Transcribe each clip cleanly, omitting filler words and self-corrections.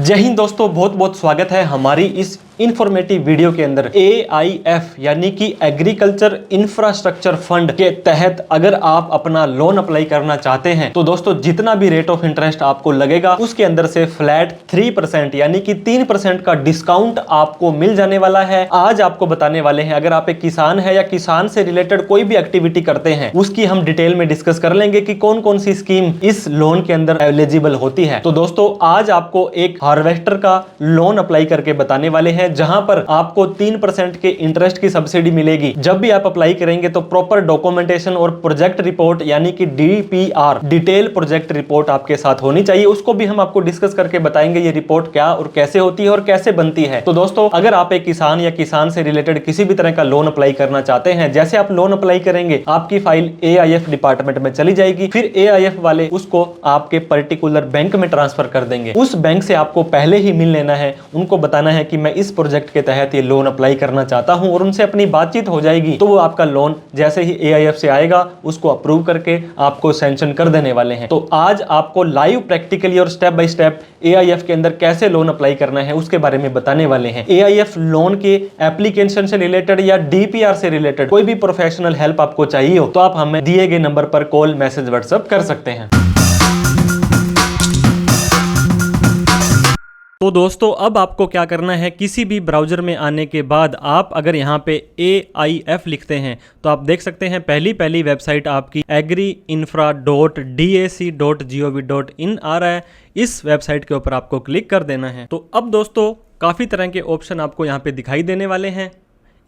जय हिंद दोस्तों, बहुत बहुत स्वागत है हमारी इस इंफॉर्मेटिव वीडियो के अंदर। AIF यानी कि एग्रीकल्चर इंफ्रास्ट्रक्चर फंड के तहत अगर आप अपना लोन अप्लाई करना चाहते हैं तो दोस्तों जितना भी रेट ऑफ इंटरेस्ट आपको लगेगा उसके अंदर से फ्लैट 3% यानी कि 3% का डिस्काउंट आपको मिल जाने वाला है। आज आपको बताने वाले हैं, अगर आप एक किसान है या किसान से रिलेटेड कोई भी एक्टिविटी करते हैं उसकी हम डिटेल में डिस्कस कर लेंगे कि कौन कौन सी स्कीम इस लोन के अंदर एलिजिबल होती है। तो दोस्तों आज आपको एक हार्वेस्टर का लोन अप्लाई करके बताने वाले हैं जहां पर आपको 3% के इंटरेस्ट की सब्सिडी मिलेगी। जब भी आप अप्लाई करेंगे तो प्रॉपर डॉक्यूमेंटेशन और प्रोजेक्ट रिपोर्ट यानी कि DPR डिटेल प्रोजेक्ट रिपोर्ट आपके साथ होनी चाहिए। उसको भी हम आपको डिस्कस करके बताएंगे ये रिपोर्ट क्या और कैसे होती है और कैसे बनती है। तो दोस्तों अगर आप एक किसान या किसान से रिलेटेड किसी भी तरह का लोन अप्लाई करना चाहते हैं, जैसे आप लोन अप्लाई करेंगे आपकी फाइल AIF डिपार्टमेंट में चली जाएगी, फिर AIF वाले उसको आपके पर्टिकुलर बैंक में ट्रांसफर कर देंगे। उस बैंक से आपको पहले ही मिल लेना है, उनको बताना है कि मैं इस प्रोजेक्ट के तहत ये लोन अप्लाई करना चाहता हूं और उनसे अपनी बातचीत हो जाएगी। तो वो आपका लोन जैसे ही AIF से आएगा उसको अप्रूव करके आपको सैंक्शन कर देने वाले हैं। तो आज आपको लाइव प्रैक्टिकली और स्टेप बाय स्टेप AIF के अंदर कैसे लोन अप्लाई करना है उसके बारे में बताने वाले हैं। AIF लोन के एप्लीकेशन से रिलेटेड या DPR से रिलेटेड कोई भी प्रोफेशनल हेल्प आपको चाहिए हो तो आप हमें दिए गए नंबर पर कॉल, मैसेज, व्हाट्सएप कर सकते हैं। तो दोस्तों अब आपको क्या करना है, किसी भी ब्राउज़र में आने के बाद आप अगर यहाँ पे AIF लिखते हैं तो आप देख सकते हैं पहली वेबसाइट आपकी agriinfra.dac.gov.in आ रहा है। इस वेबसाइट के ऊपर आपको क्लिक कर देना है। तो अब दोस्तों काफ़ी तरह के ऑप्शन आपको यहाँ पे दिखाई देने वाले हैं।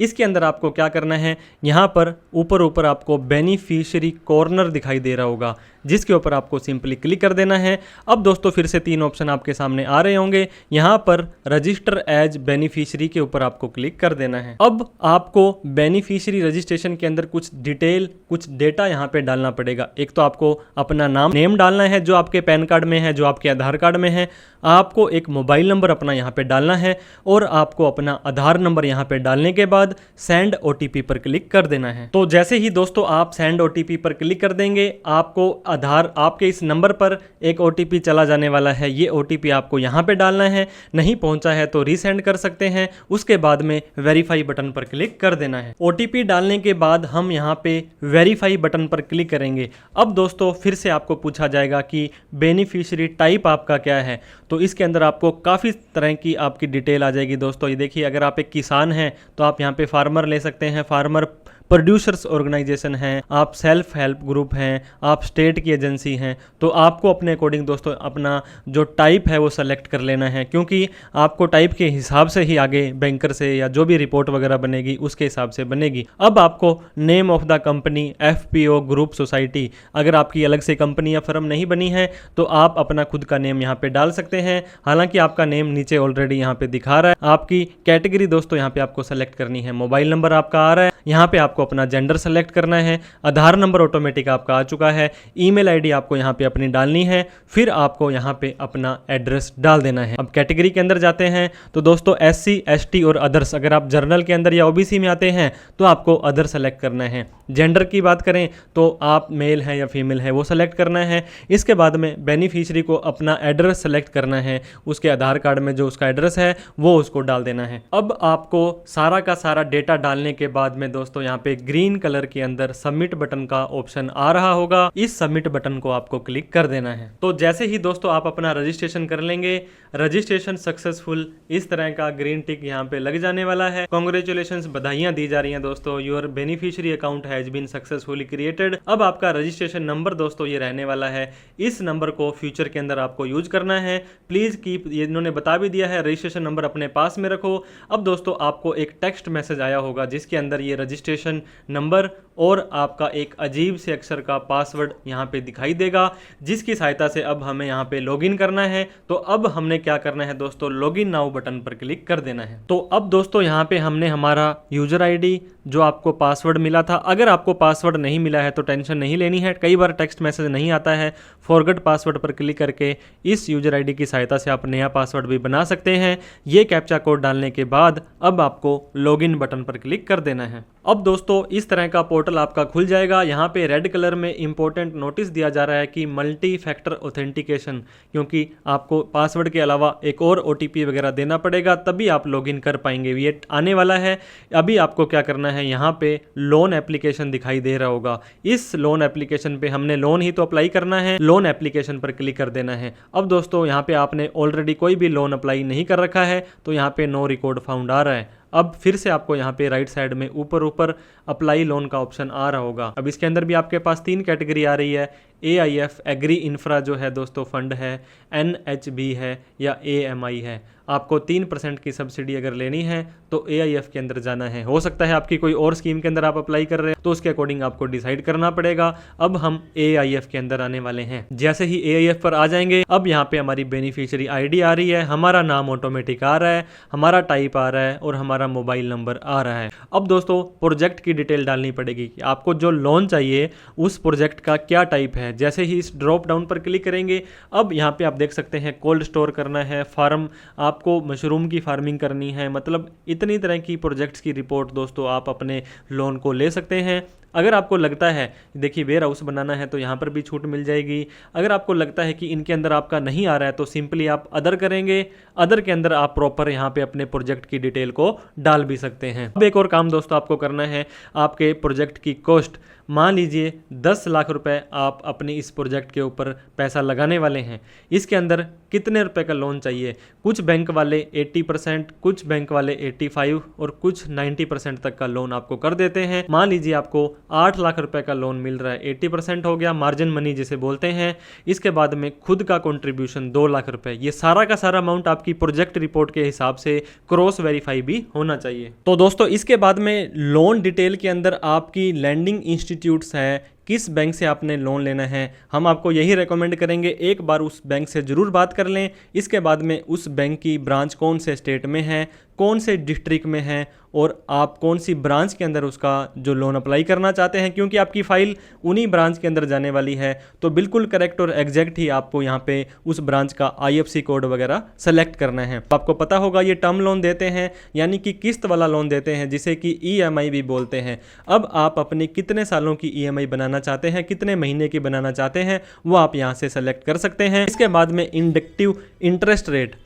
इसके अंदर आपको क्या करना है, यहाँ पर ऊपर आपको बेनिफिशियरी कॉर्नर दिखाई दे रहा होगा जिसके ऊपर आपको सिंपली क्लिक कर देना है। अब दोस्तों फिर से 3 ऑप्शन आपके सामने आ रहे होंगे। यहाँ पर रजिस्टर एज बेनिफिशियरी के ऊपर आपको क्लिक कर देना है। अब आपको बेनिफिशियरी रजिस्ट्रेशन के अंदर कुछ डिटेल, कुछ डेटा यहाँ पे डालना पड़ेगा। एक तो आपको अपना नेम डालना है जो आपके पैन कार्ड में है, जो आपके आधार कार्ड में है। आपको एक मोबाइल नंबर अपना यहाँ पे डालना है और आपको अपना आधार नंबर यहाँ पे डालने के बाद सेंड OTP पर क्लिक कर देना है। तो जैसे ही दोस्तों आप सेंड OTP पर क्लिक कर देंगे आपको आपके इस नंबर पर एक OTP चला जाने वाला है। ये OTP आपको यहाँ पे डालना है, नहीं पहुंचा है तो रीसेंड कर सकते हैं। उसके बाद में वेरीफाई बटन पर क्लिक कर देना है। OTP डालने के बाद हम यहाँ पे वेरीफाई बटन पर क्लिक करेंगे। अब दोस्तों फिर से आपको पूछा जाएगा कि बेनिफिशियरी टाइप आपका क्या है। तो इसके अंदर आपको काफ़ी तरह की आपकी डिटेल आ जाएगी। दोस्तों ये देखिए, अगर आप एक किसान हैं तो आप यहाँ पे फार्मर ले सकते हैं, फार्मर प्रोड्यूसर्स ऑर्गेनाइजेशन हैं, आप सेल्फ हेल्प ग्रुप हैं, आप स्टेट की एजेंसी हैं। तो आपको अपने अकॉर्डिंग दोस्तों अपना जो टाइप है वो सेलेक्ट कर लेना है, क्योंकि आपको टाइप के हिसाब से ही आगे बैंकर से या जो भी रिपोर्ट वगैरह बनेगी उसके हिसाब से बनेगी। अब आपको name of the company, FPO, group, society, अगर आपकी अलग से कंपनी या फर्म नहीं बनी है तो आप अपना खुद का नेम यहाँ पे डाल सकते हैं। हालांकि आपका नेम नीचे ऑलरेडी यहाँ पे दिखा रहा है। आपकी कैटेगरी दोस्तों यहाँ पे आपको सेलेक्ट करनी है। मोबाइल नंबर आपका आ रहा है, यहाँ पे आपको अपना जेंडर सेलेक्ट करना है। आधार नंबर ऑटोमेटिक आपका आ चुका है। ईमेल आईडी आपको यहाँ पे अपनी डालनी है। फिर आपको यहाँ पे अपना एड्रेस डाल देना है। अब कैटेगरी के अंदर जाते हैं तो दोस्तों SC, ST और अदर्स, अगर आप जर्नल के अंदर या OBC में आते हैं तो आपको अदर सेलेक्ट करना है। जेंडर की बात करें तो आप मेल है या फीमेल है वो सेलेक्ट करना है। इसके बाद में बेनिफिशियरी को अपना एड्रेस सेलेक्ट करना है, उसके आधार कार्ड में जो उसका एड्रेस है वो उसको डाल देना है। अब आपको सारा का सारा डेटा डालने के बाद में दोस्तों यहाँ पे ग्रीन कलर के अंदर सबमिट बटन का ऑप्शन आ रहा होगा। इस सबमिट बटन को आपको क्लिक कर देना है। तो जैसे ही दोस्तों आप अपना रजिस्ट्रेशन कर लेंगे, रजिस्ट्रेशन सक्सेसफुल, इस तरह का ग्रीन टिक यहाँ पे लग जाने वाला है। कांग्रेचुलेशंस, बधाइयां दी जा रही हैं दोस्तों, your beneficiary account has been successfully created. अब आपका रजिस्ट्रेशन नंबर दोस्तों ये रहने वाला है। इस नंबर को फ्यूचर के अंदर आपको यूज करना है। प्लीज कीप, ये इन्होंने बता भी दिया है, रजिस्ट्रेशन नंबर अपने पास में रखो। अब दोस्तों आपको एक टेक्स्ट मैसेज आया होगा जिसके अंदर ये रजिस्ट्रेशन नंबर और आपका एक अजीब से अक्षर का पासवर्ड यहाँ पे दिखाई देगा, जिसकी सहायता से अब हमें यहाँ पे लॉगिन करना है। तो अब हमने क्या करना है दोस्तों, लॉगिन नाउ बटन पर क्लिक कर देना है। तो अब दोस्तों यहाँ पे हमने हमारा यूजर ID, जो आपको पासवर्ड मिला था। अगर आपको पासवर्ड नहीं मिला है तो टेंशन नहीं लेनी है, कई बार टेक्स्ट मैसेज नहीं आता है। फॉरगेट पासवर्ड पर क्लिक करके इस यूजर आईडी की सहायता से आप नया पासवर्ड भी बना सकते हैं। ये कैप्चा कोड डालने के बाद अब आपको लॉगिन बटन पर क्लिक कर देना है। अब दोस्तों इस तरह का पोर्टल आपका खुल जाएगा। यहाँ पे रेड कलर में इंपॉर्टेंट नोटिस दिया जा रहा है कि मल्टी फैक्टर ऑथेंटिकेशन, क्योंकि आपको पासवर्ड के अलावा एक और OTP वगैरह देना पड़ेगा, तभी आप लॉगिन कर पाएंगे। ये आने वाला है। अभी आपको क्या करना है, यहाँ पे लोन एप्लीकेशन दिखाई दे रहा होगा, इस लोन एप्लीकेशन पे हमने लोन ही तो अप्लाई करना है, लोन एप्लीकेशन पर क्लिक कर देना है। अब दोस्तों यहाँ पे आपने ऑलरेडी कोई भी लोन अप्लाई नहीं कर रखा है तो यहाँ पे नो रिकॉर्ड फाउंड आ रहा है। अब फिर से आपको यहाँ पे राइट साइड में ऊपर अप्लाई लोन का ऑप्शन आ रहा होगा। अब इसके अंदर भी आपके पास 3 कैटेगरी आ रही है। AIF एग्री इंफ्रा जो है दोस्तों फंड है, NHB है या AMI है। आपको 3% की सब्सिडी अगर लेनी है तो AIF के अंदर जाना है। हो सकता है आपकी कोई और स्कीम के अंदर आप अप्लाई कर रहे हैं तो उसके अकॉर्डिंग आपको डिसाइड करना पड़ेगा। अब हम AIF के अंदर आने वाले हैं। जैसे ही AIF पर आ जाएंगे, अब यहाँ पे हमारी बेनिफिशियरी ID आ रही है, हमारा नाम ऑटोमेटिक आ रहा है, हमारा टाइप आ रहा है और हमारा मोबाइल नंबर आ रहा है। अब दोस्तों प्रोजेक्ट की डिटेल डालनी पड़ेगी कि आपको जो लोन चाहिए उस प्रोजेक्ट का क्या टाइप है। जैसे ही इस ड्रॉप डाउन पर क्लिक करेंगे, अब यहाँ पे आप देख सकते हैं कोल्ड स्टोर करना है, फार्म आपको मशरूम की फार्मिंग करनी है, मतलब इतनी तरह की प्रोजेक्ट्स की रिपोर्ट दोस्तों आप अपने लोन को ले सकते हैं। अगर आपको लगता है, देखिए वेयर हाउस बनाना है तो यहाँ पर भी छूट मिल जाएगी। अगर आपको लगता है कि इनके अंदर आपका नहीं आ रहा है तो सिंपली आप अदर करेंगे, अदर के अंदर आप प्रॉपर यहाँ पे अपने प्रोजेक्ट की डिटेल को डाल भी सकते हैं। अब एक और काम दोस्तों आपको करना है, आपके प्रोजेक्ट की कॉस्ट, मान लीजिए 10 लाख रुपए आप अपने इस प्रोजेक्ट के ऊपर पैसा लगाने वाले हैं। इसके अंदर कितने रुपए का लोन चाहिए? कुछ बैंक वाले 80%, कुछ बैंक वाले 85% और कुछ 90% तक का लोन आपको कर देते हैं। मान लीजिए आपको 8 लाख रुपए का लोन मिल रहा है, 80% हो गया, मार्जिन मनी जिसे बोलते हैं। इसके बाद में खुद का कंट्रीब्यूशन 2 लाख रुपए। ये सारा का सारा अमाउंट आपकी प्रोजेक्ट रिपोर्ट के हिसाब से क्रॉस वेरीफाई भी होना चाहिए। तो दोस्तों इसके बाद में लोन डिटेल के अंदर आपकी लैंडिंग इंस्टीट्यूट्स है, किस बैंक से आपने लोन लेना है, हम आपको यही रेकमेंड करेंगे एक बार उस बैंक से ज़रूर बात कर लें। इसके बाद में उस बैंक की ब्रांच कौन से स्टेट में है, कौन से डिस्ट्रिक्ट में है और आप कौन सी ब्रांच के अंदर उसका जो लोन अप्लाई करना चाहते हैं, क्योंकि आपकी फ़ाइल उन्हीं ब्रांच के अंदर जाने वाली है। तो बिल्कुल करेक्ट और एग्जैक्ट ही आपको यहाँ पे उस ब्रांच का IFSC कोड वगैरह सेलेक्ट करना है। आपको पता होगा ये टर्म लोन देते हैं, यानी कि किस्त वाला लोन देते हैं, जिसे कि EMI भी बोलते हैं। अब आप अपनी कितने सालों की EMI बनाना चाहते हैं, कितने महीने की बनाना चाहते हैं, वो आप यहाँ से सेलेक्ट कर सकते हैं। इसके बाद में इंडक्टिव इंटरेस्ट रेट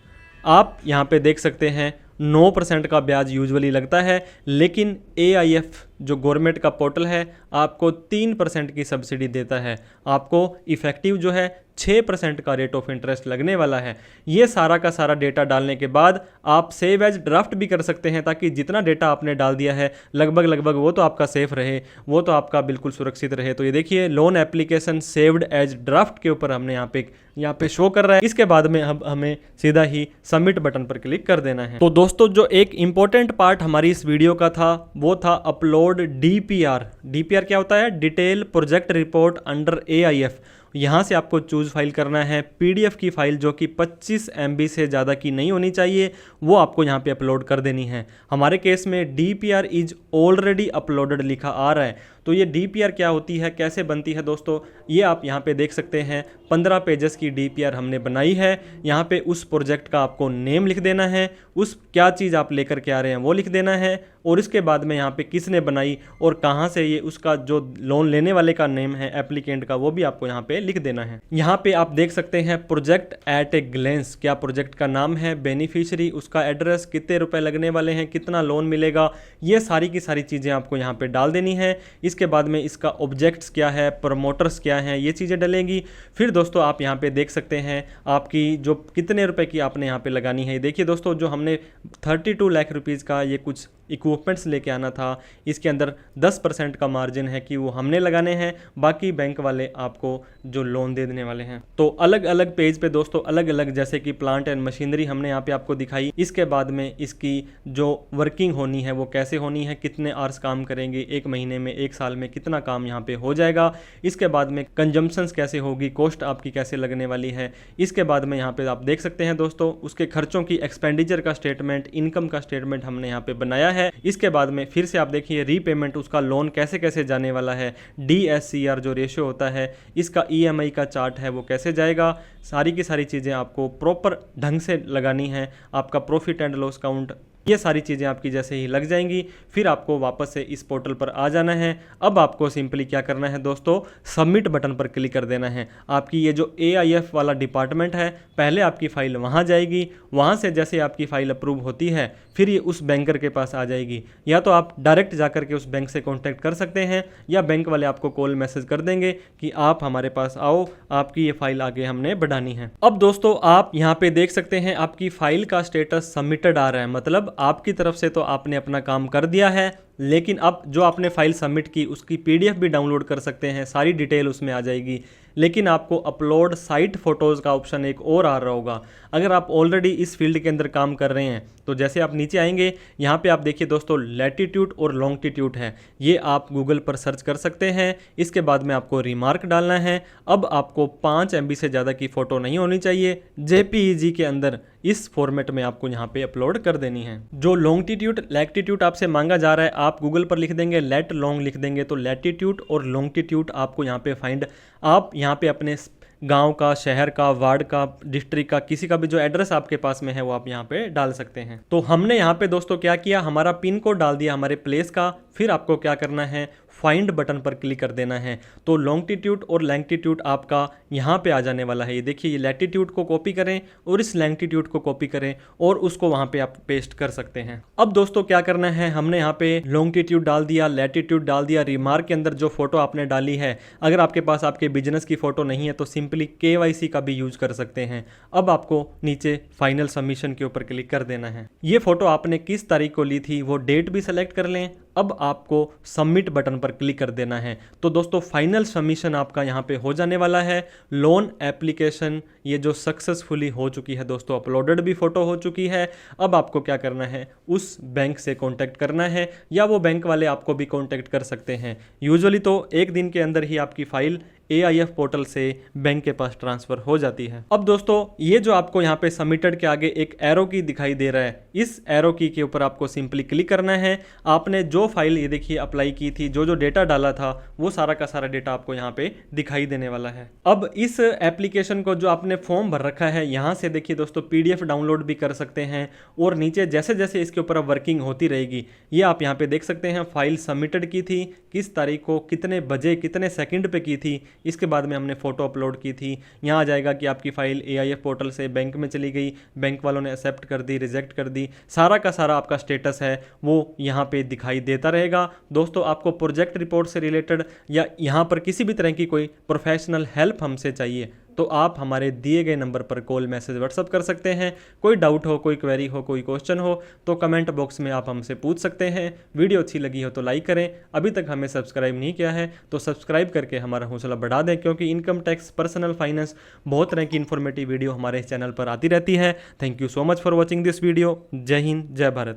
आप यहाँ पे देख सकते हैं 9% का ब्याज यूजुअली लगता है, लेकिन AIF जो गवर्नमेंट का पोर्टल है आपको 3% की सब्सिडी देता है। आपको इफेक्टिव जो है 6% का रेट ऑफ इंटरेस्ट लगने वाला है। ये सारा का सारा डेटा डालने के बाद आप सेव एज ड्राफ्ट भी कर सकते हैं, ताकि जितना डेटा आपने डाल दिया है लगभग वो तो आपका सेफ रहे, वो तो आपका बिल्कुल सुरक्षित रहे। तो ये देखिए loan application saved as draft के ऊपर हमने यहाँ पे शो कर रहा है। इसके बाद में अब हमें सीधा ही सबमिट बटन पर क्लिक कर देना है। तो दोस्तों जो एक इंपॉर्टेंट पार्ट हमारी इस वीडियो का था वो था अपलोड DPR। DPR क्या होता है? Detail project report under AIF। यहाँ से आपको चूज़ फाइल करना है। PDF की फाइल जो कि 25 MB से ज़्यादा की नहीं होनी चाहिए, वो आपको यहाँ पे अपलोड कर देनी है। हमारे केस में DPR इज ऑलरेडी अपलोडेड लिखा आ रहा है। तो ये DPR क्या होती है, कैसे बनती है दोस्तों, ये आप यहाँ पे देख सकते हैं। 15 पेजेस की DPR हमने बनाई है। यहाँ पे उस प्रोजेक्ट का आपको नेम लिख देना है, उस क्या चीज़ आप लेकर के आ रहे हैं वो लिख देना है, और इसके बाद में यहाँ पे किसने बनाई और कहाँ से, ये उसका जो लोन लेने वाले का नेम है एप्लीकेंट का, वो भी आपको यहाँ पे लिख देना है। यहाँ पे आप देख सकते हैं प्रोजेक्ट एट ए ग्लेंस, क्या प्रोजेक्ट का नाम है, बेनिफिशियरी, उसका एड्रेस, कितने रुपए लगने वाले हैं, कितना लोन मिलेगा, ये सारी की सारी चीज़ें आपको यहाँ पे डाल देनी है। इसके बाद में इसका ऑब्जेक्ट्स क्या है, प्रमोटर्स क्या हैं, ये चीज़ें डलेंगी। फिर दोस्तों आप यहाँ पे देख सकते हैं आपकी जो कितने रुपए की आपने यहाँ पे लगानी है। देखिए दोस्तों जो हमने 32 लाख रुपीज़ का ये कुछ इक्विपमेंट्स लेके आना था, इसके अंदर 10% का मार्जिन है कि वो हमने लगाने हैं, बाकी बैंक वाले आपको जो लोन दे देने वाले हैं। तो अलग अलग पेज पे दोस्तों अलग अलग, जैसे कि प्लांट एंड मशीनरी हमने यहाँ पे आपको दिखाई। इसके बाद में इसकी जो वर्किंग होनी है वो कैसे होनी है, कितने आवर्स काम करेंगे, 1 महीने में, 1 साल में कितना काम यहाँ पे हो जाएगा। इसके बाद में कंजम्पशंस कैसे होगी, कॉस्ट आपकी कैसे लगने वाली है। इसके बाद में यहाँ पे आप देख सकते हैं दोस्तों उसके खर्चों की एक्सपेंडिचर का स्टेटमेंट, इनकम का स्टेटमेंट हमने यहाँ पे बनाया है। है। इसके बाद में फिर से आप देखिए रीपेमेंट, उसका लोन कैसे कैसे जाने वाला है, DSCR जो रेशियो होता है, इसका EMI का चार्ट है वो कैसे जाएगा, सारी की सारी चीज़ें आपको प्रॉपर ढंग से लगानी है। आपका प्रॉफिट एंड लॉस काउंट, ये सारी चीज़ें आपकी जैसे ही लग जाएंगी फिर आपको वापस से इस पोर्टल पर आ जाना है। अब आपको सिंपली क्या करना है दोस्तों, सबमिट बटन पर क्लिक कर देना है। आपकी ये जो AIF वाला डिपार्टमेंट है, पहले आपकी फ़ाइल वहाँ जाएगी, वहाँ से जैसे आपकी फ़ाइल अप्रूव होती है फिर ये उस बैंकर के पास आ जाएगी। या तो आप डायरेक्ट जाकर के उस बैंक से कॉन्टैक्ट कर सकते हैं, या बैंक वाले आपको कॉल मैसेज कर देंगे कि आप हमारे पास आओ, आपकी ये फ़ाइल आगे हमने बढ़ानी है। अब दोस्तों आप यहाँ पे देख सकते हैं आपकी फ़ाइल का स्टेटस सबमिटेड आ रहा है, मतलब आपकी तरफ से तो आपने अपना काम कर दिया है, लेकिन अब जो आपने फाइल सबमिट की उसकी PDF भी डाउनलोड कर सकते हैं, सारी डिटेल उसमें आ जाएगी। लेकिन आपको अपलोड साइट फ़ोटोज़ का ऑप्शन एक और आ रहा होगा। अगर आप ऑलरेडी इस फील्ड के अंदर काम कर रहे हैं तो जैसे आप नीचे आएंगे, यहाँ पे आप देखिए दोस्तों लैटिट्यूड और लॉन्गिट्यूड है, ये आप गूगल पर सर्च कर सकते हैं। इसके बाद में आपको रिमार्क डालना है। अब आपको 5 MB से ज़्यादा की फ़ोटो नहीं होनी चाहिए, JPEG के अंदर इस फॉर्मेट में आपको यहाँ पे अपलोड कर देनी है। जो लॉन्गिट्यूड लैटिट्यूड आपसे मांगा जा रहा है, आप गूगल पर लिख देंगे लेट लॉन्ग लिख देंगे तो लैटिट्यूड और लॉन्गिट्यूड आपको यहाँ पे फाइंड, आप यहाँ पे अपने गांव का, शहर का, वार्ड का, डिस्ट्रिक्ट का, किसी का भी जो एड्रेस आपके पास में है वो आप यहाँ पे डाल सकते हैं। तो हमने यहाँ पे दोस्तों क्या किया, हमारा पिन कोड डाल दिया हमारे प्लेस का। फिर आपको क्या करना है, फाइंड बटन पर क्लिक कर देना है। तो लॉन्गिट्यूड और लैटिट्यूड आपका यहाँ पे आ जाने वाला है। ये देखिए, ये लैटिट्यूड को कॉपी करें और इस लैटिट्यूड को कॉपी करें और उसको वहाँ पे आप पेस्ट कर सकते हैं। अब दोस्तों क्या करना है, हमने यहाँ पे लॉन्गिट्यूड डाल दिया, लैटिट्यूड डाल दिया, रिमार्क के अंदर जो फोटो आपने डाली है, अगर आपके पास आपके बिजनेस की फोटो नहीं है तो सिंपली KYC का भी यूज कर सकते हैं। अब आपको नीचे फाइनल सबमिशन के ऊपर क्लिक कर देना है। ये फोटो आपने किस तारीख को ली थी वो डेट भी सेलेक्ट कर लें। अब आपको सबमिट बटन पर क्लिक कर देना है। तो दोस्तों फाइनल सबमिशन आपका यहाँ पे हो जाने वाला है। लोन एप्लीकेशन ये जो सक्सेसफुली हो चुकी है दोस्तों, अपलोडेड भी फोटो हो चुकी है। अब आपको क्या करना है, उस बैंक से कांटेक्ट करना है या वो बैंक वाले आपको भी कांटेक्ट कर सकते हैं। यूजुअली तो एक दिन के अंदर ही आपकी फाइल AIF पोर्टल से बैंक के पास ट्रांसफ़र हो जाती है। अब दोस्तों ये जो आपको यहाँ पे सबमिटेड के आगे एक एरो की दिखाई दे रहा है, इस एरो की के ऊपर आपको सिंपली क्लिक करना है। आपने जो फाइल ये देखिए अप्लाई की थी, जो डेटा डाला था, वो सारा का सारा डेटा आपको यहाँ पे दिखाई देने वाला है। अब इस एप्लीकेशन को जो आपने फॉर्म भर रखा है, यहाँ से देखिए दोस्तों PDF डाउनलोड भी कर सकते हैं। और नीचे जैसे जैसे इसके ऊपर वर्किंग होती रहेगी, ये आप यहाँ पे देख सकते हैं फाइल सबमिटेड की थी, किस तारीख को, कितने बजे, कितने सेकंड पे की थी, इसके बाद में हमने फ़ोटो अपलोड की थी। यहाँ आ जाएगा कि आपकी फ़ाइल AIF पोर्टल से बैंक में चली गई, बैंक वालों ने एक्सेप्ट कर दी, रिजेक्ट कर दी, सारा का सारा आपका स्टेटस है वो यहाँ पे दिखाई देता रहेगा। दोस्तों आपको प्रोजेक्ट रिपोर्ट से रिलेटेड या यहाँ पर किसी भी तरह की कोई प्रोफेशनल हेल्प हमसे चाहिए तो आप हमारे दिए गए नंबर पर कॉल, मैसेज, व्हाट्सअप कर सकते हैं। कोई डाउट हो, कोई क्वेरी हो, कोई क्वेश्चन हो तो कमेंट बॉक्स में आप हमसे पूछ सकते हैं। वीडियो अच्छी लगी हो तो लाइक करें। अभी तक हमें सब्सक्राइब नहीं किया है तो सब्सक्राइब करके हमारा हौसला बढ़ा दें, क्योंकि इनकम टैक्स, पर्सनल फाइनेंस, बहुत तरह की इन्फॉर्मेटिव वीडियो हमारे चैनल पर आती रहती है। Thank you so much for watching this video. जय हिंद, जय भारत।